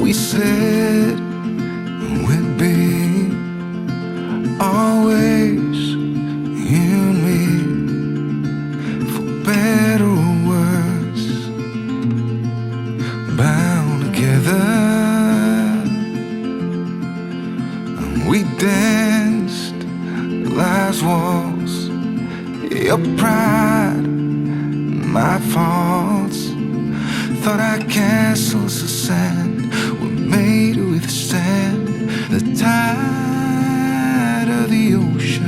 We said we'd be always you and me, for better or worse, bound together. And we danced life's waltz, your pride, my faults. Thought our castles of sand were made to withstand the tide of the ocean.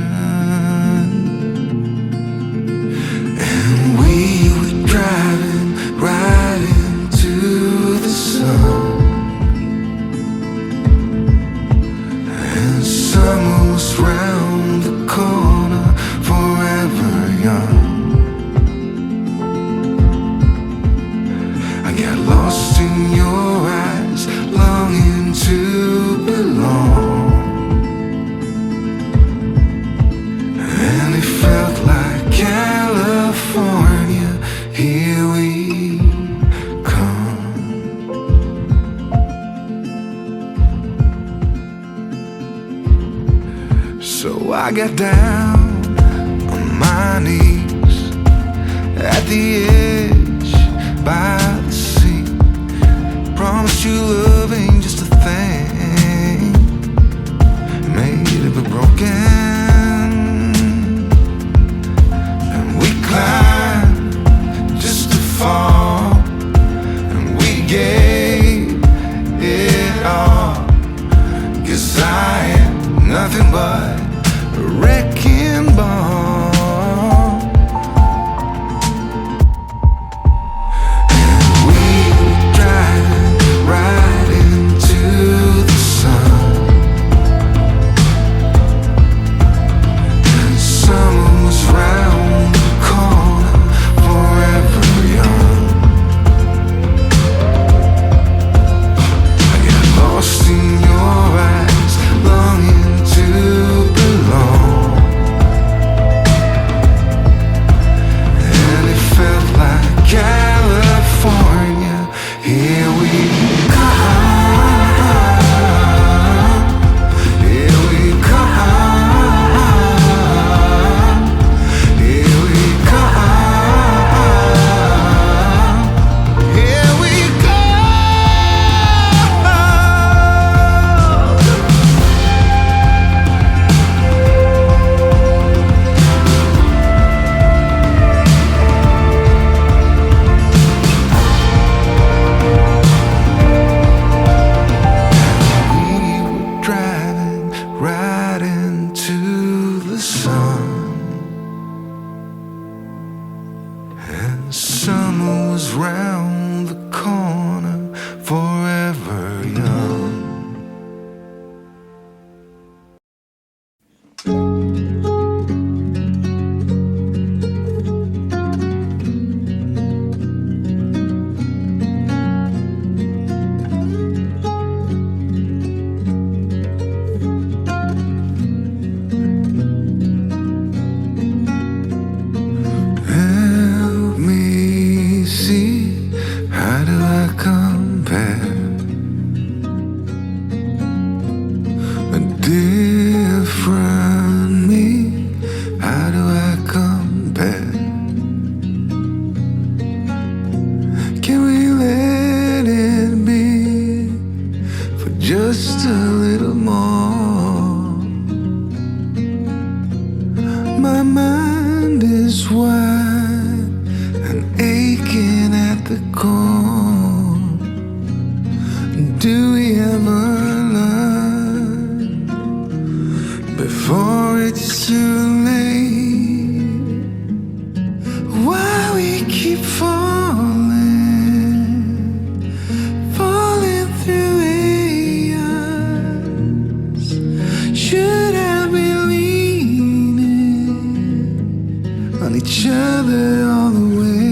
And we were driving right into the sun, and summer was round the corner, forever young. I got lost in your eyes, longing to belong, and it felt like California, here we come. So I got down on my knees at the edge by the sea. Promised you love ain't just a thing made of a broken. And we climbed just to fall, and we gave it all, 'cause I had nothing but a wrecking ball. And we were driving right into the sun, and summer was round the corner, forever young. I got lost in your eyes, longing to belong, and it felt like California, here we come, here we come, here we come, here we go. We were driving right into the sun, and summer was round the corner, forever young. Help me see, how do I compare a different me? How do I compare? Can we let it be for just a little more? My mind is wide and aching at the core. Do we ever learn before it's too late? Why we keep falling, falling through eons? Should I be leaning on each other all the way?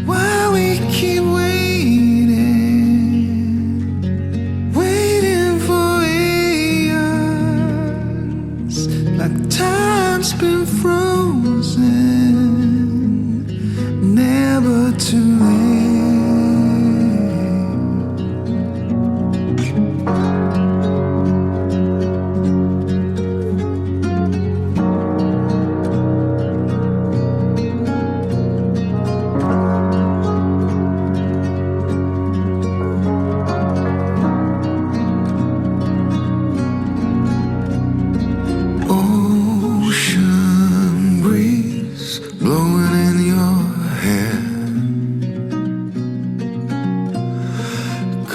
Why we keep waiting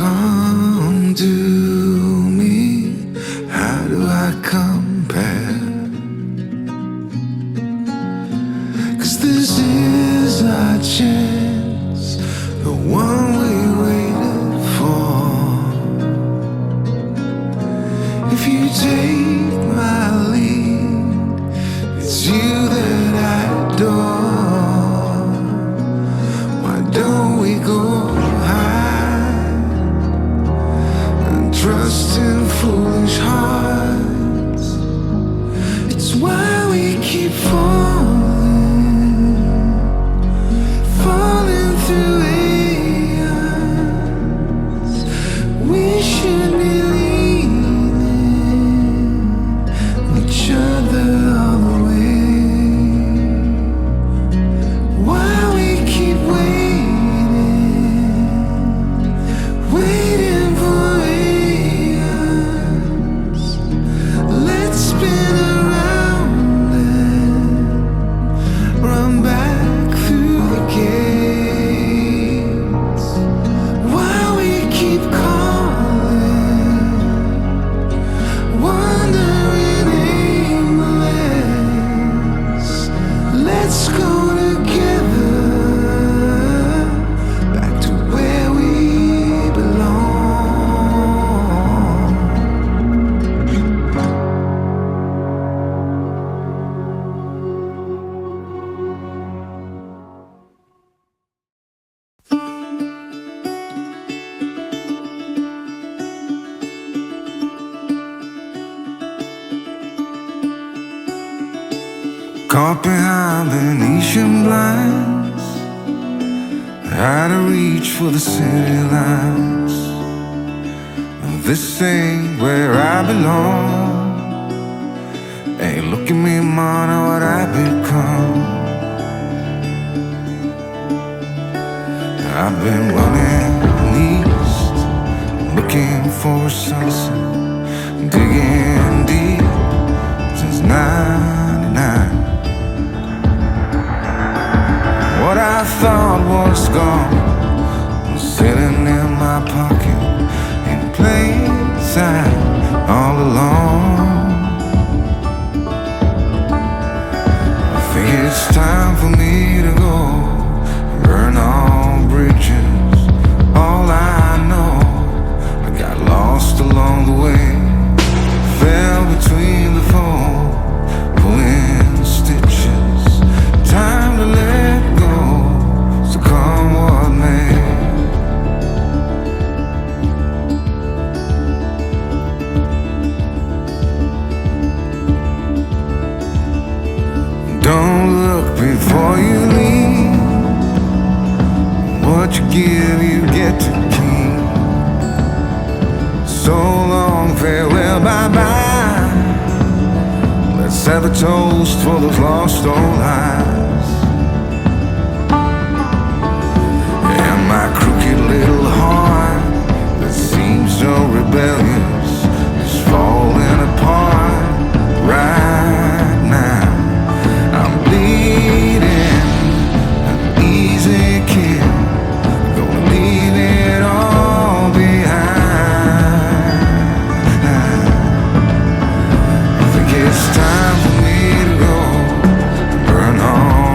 come to me? How do I compare? 'Cause this is our chance, the one we waited for. If you take my lead, it's you that I adore. Why don't we go high and trust in foolish hearts? It's why we keep falling, falling through eons. We should be leaning each other all the way. Why we keep waiting, waiting for eons. Let's spin around and run back through the gates. Why we keep calling, wandering aimless. Let's go together back to where we belong. Caught behind Venetian blinds, out of reach for the city lights. This ain't where I belong. Hey, look at me, man, what I become. I've been running east, looking for a sunset, digging deep since '99. What I thought was gone was sitting in my pocket in plain sight all along. I think it's time for me to go, burn all bridges. All I know, I got lost along the way, fell between the foam, pulling stitches. Time to let go, so come what may. Don't look before you leave. What you give, you get to keep. So long, farewell, bye-bye. Let's have a toast for those lost old lives. And my crooked little heart that seems so rebellious is falling apart right now. I'm bleeding, an easy kid, gonna leave it all behind. I think it's time for me to go, burn all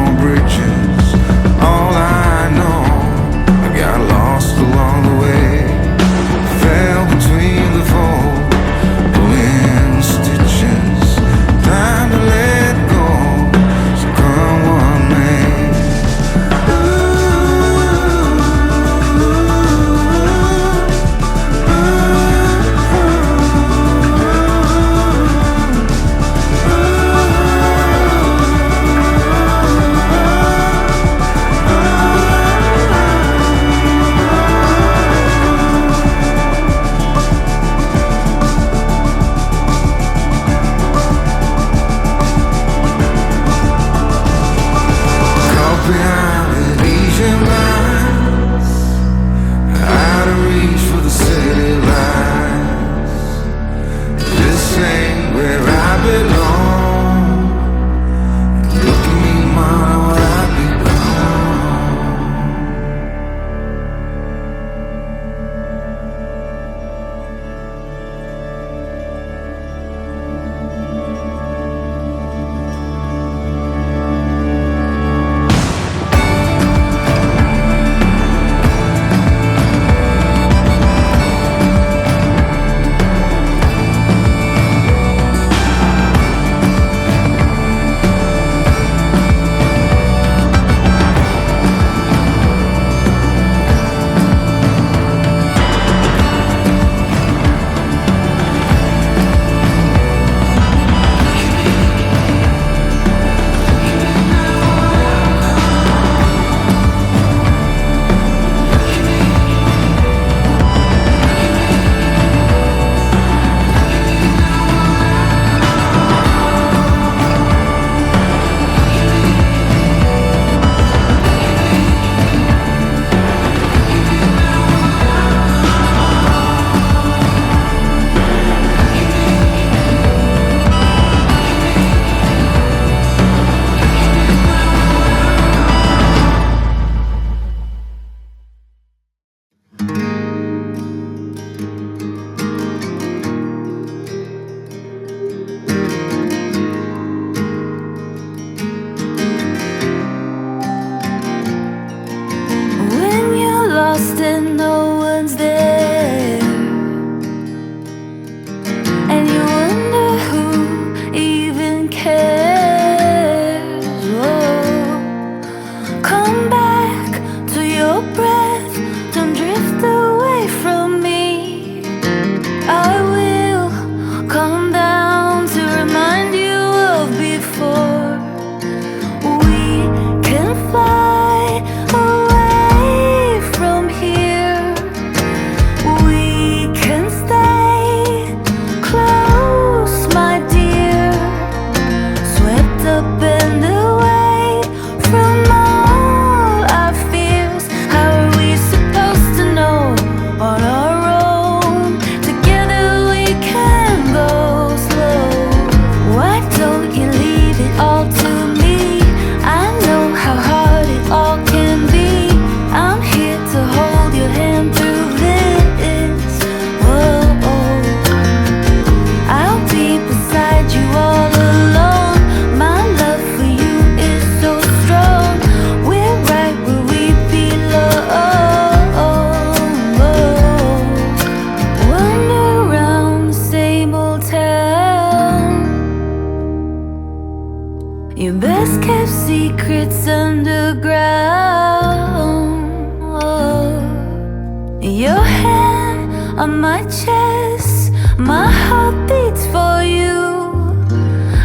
hand on my chest, my heart beats for you.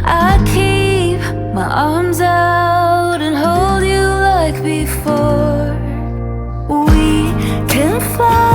I keep my arms out and hold you like before. We can fly